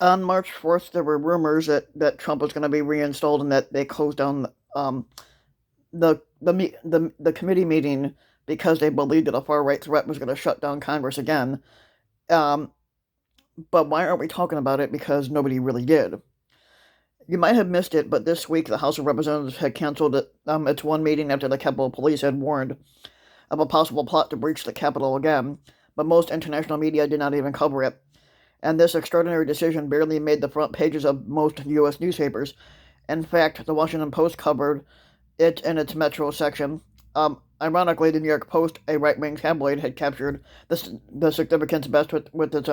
On March 4th, there were rumors that Trump was going to be reinstalled and that they closed down the committee meeting because they believed that a far right threat was going to shut down Congress again. Um, but why aren't we talking about it? Because nobody really did. You might have missed it, but this week the House of Representatives had canceled its one meeting after the Capitol Police had warned of a possible plot to breach the Capitol again, but most international media did not even cover it. And this extraordinary decision barely made the front pages of most U.S. newspapers. In fact, the Washington Post covered it in its Metro section. Ironically, the New York Post, a right-wing tabloid, had captured the significance best with its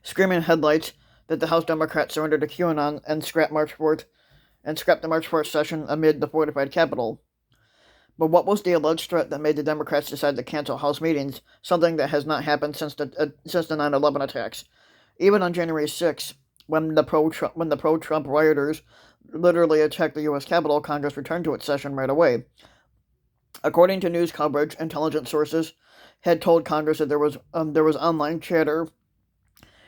screaming headlights that the House Democrats surrendered to QAnon and scrapped the March 4th session amid the fortified Capitol. But what was the alleged threat that made the Democrats decide to cancel House meetings, something that has not happened since the 9/11 attacks? Even on January 6th, when the pro-Trump rioters literally attacked the U.S. Capitol, Congress returned to its session right away. According to news coverage, intelligence sources had told Congress that there was online chatter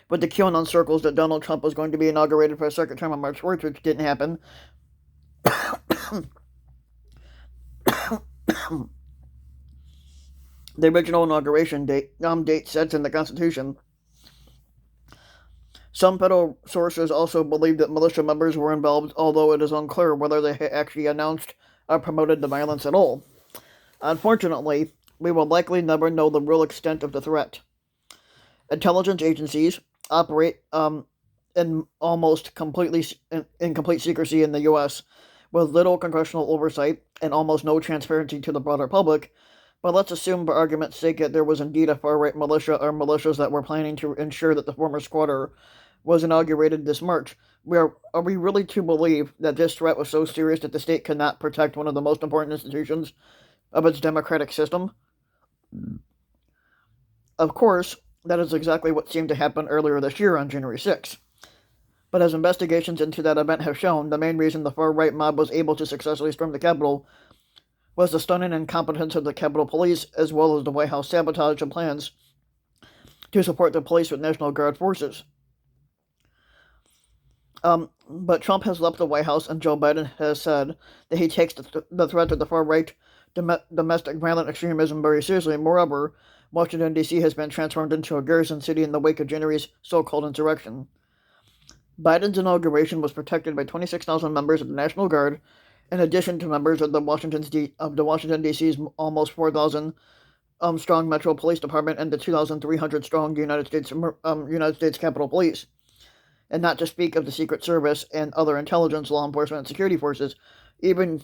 with the QAnon circles that Donald Trump was going to be inaugurated for a second term on March 4th, which didn't happen. The original inauguration date sets in the Constitution. Some federal sources also believe that militia members were involved, although it is unclear whether they actually announced or promoted the violence at all. Unfortunately, we will likely never know the real extent of the threat. Intelligence agencies operate in complete secrecy in the U.S., with little congressional oversight and almost no transparency to the broader public. But let's assume, for argument's sake, that there was indeed a far-right militia or militias that were planning to ensure that the former squatter was inaugurated this March. Are we really to believe that this threat was so serious that the state could not protect one of the most important institutions of its democratic system? Of course, that is exactly what seemed to happen earlier this year on January 6th. But as investigations into that event have shown, the main reason the far-right mob was able to successfully storm the Capitol was the stunning incompetence of the Capitol Police, as well as the White House sabotage of plans to support the police with National Guard forces. But Trump has left the White House, and Joe Biden has said that he takes the threat of the far-right domestic violent extremism very seriously. Moreover, Washington, D.C. has been transformed into a garrison city in the wake of January's so-called insurrection. Biden's inauguration was protected by 26,000 members of the National Guard, in addition to members of the Washington, D.C.'s almost 4,000 strong Metro Police Department and the 2,300 strong United States Capitol Police. And not to speak of the Secret Service and other intelligence, law enforcement, and security forces. Even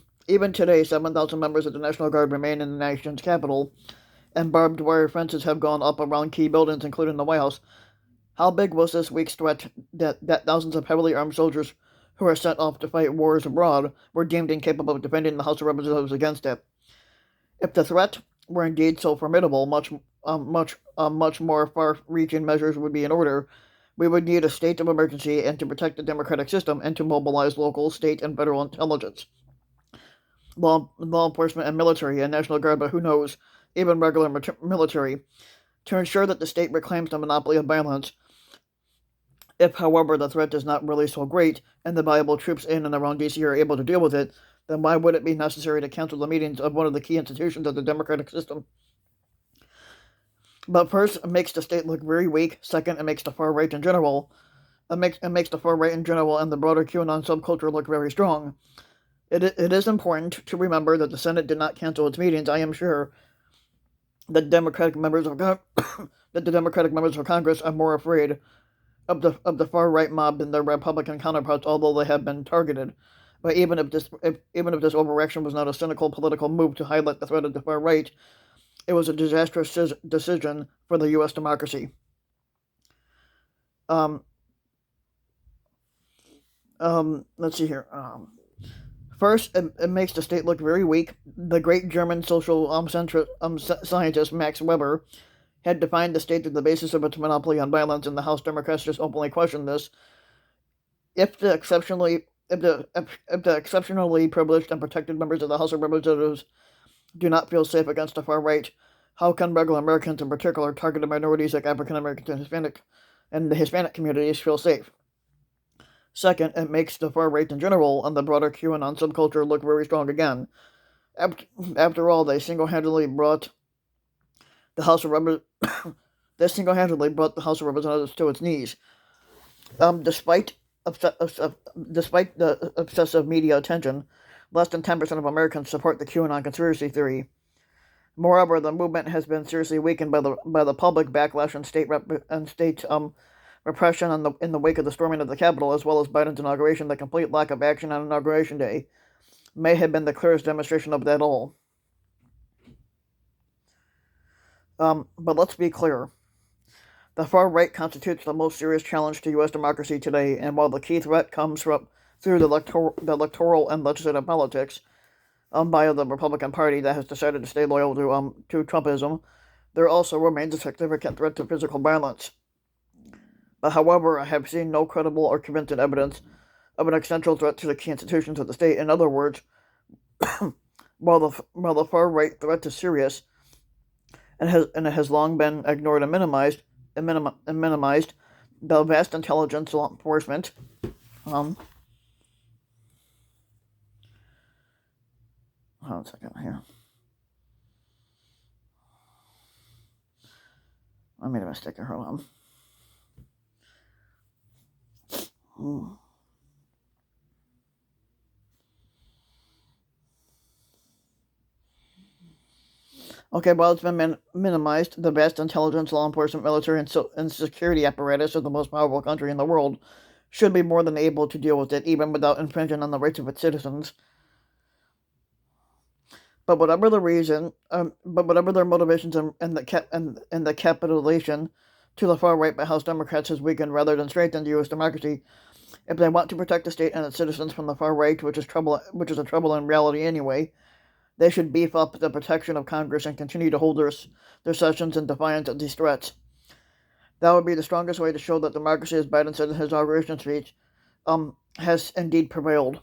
today, 7,000 members of the National Guard remain in the nation's capital, and barbed wire fences have gone up around key buildings, including the White House. How big was this week's threat that thousands of heavily armed soldiers who are sent off to fight wars abroad were deemed incapable of defending the House of Representatives against it? If the threat were indeed so formidable, much more far-reaching measures would be in order. We would need a state of emergency and to protect the democratic system and to mobilize local, state, and federal intelligence, law enforcement, and military, and National Guard, but who knows, even regular military, to ensure that the state reclaims the monopoly of violence. If, however, the threat is not really so great, and the valuable troops in and around D.C. are able to deal with it, then why would it be necessary to cancel the meetings of one of the key institutions of the democratic system? But first, it makes the state look very weak. Second, it makes the far right in general. It makes the far right in general and the broader QAnon subculture look very strong. It is important to remember that the Senate did not cancel its meetings. I am sure that the Democratic members of Congress are more afraid of the far right mob than their Republican counterparts, although they have been targeted. But even if this overreaction was not a cynical political move to highlight the threat of the far right, it was a disastrous decision for the U.S. democracy. Let's see here. First, it makes the state look very weak. The great German social scientist Max Weber had defined the state as the basis of its monopoly on violence, and the House Democrats just openly questioned this. If the exceptionally privileged and protected members of the House of Representatives do not feel safe against the far right, how can regular Americans in particular, targeted minorities like African Americans and and the Hispanic communities feel safe. Second, it makes the far right in general and the broader QAnon subculture look very strong again. After all, they single-handedly brought the House of Representatives to its knees. Despite the obsessive media attention, less than 10% of Americans support the QAnon conspiracy theory. Moreover, the movement has been seriously weakened by the public backlash and state repression in the wake of the storming of the Capitol, as well as Biden's inauguration. The complete lack of action on Inauguration Day may have been the clearest demonstration of that all. But let's be clear. The far right constitutes the most serious challenge to U.S. democracy today, and while the key threat comes through the electoral and legislative politics by the Republican Party that has decided to stay loyal to Trumpism, there also remains a significant threat to physical violence. But however, I have seen no credible or convincing evidence of an existential threat to the key institutions of the state. In other words, while the far right threat is serious and it has long been ignored and minimized, the vast intelligence law enforcement hold on a second here. I made a mistake here. Hold on. Okay, while it's been minimized, the vast intelligence, law enforcement, military, and security apparatus of the most powerful country in the world should be more than able to deal with it, even without infringing on the rights of its citizens. But whatever the reason, whatever their motivations and the capitulation to the far right by House Democrats has weakened rather than strengthened U.S. democracy, if they want to protect the state and its citizens from the far right, which is a trouble in reality anyway, they should beef up the protection of Congress and continue to hold their sessions in defiance of these threats. That would be the strongest way to show that democracy, as Biden said in his inauguration speech, has indeed prevailed.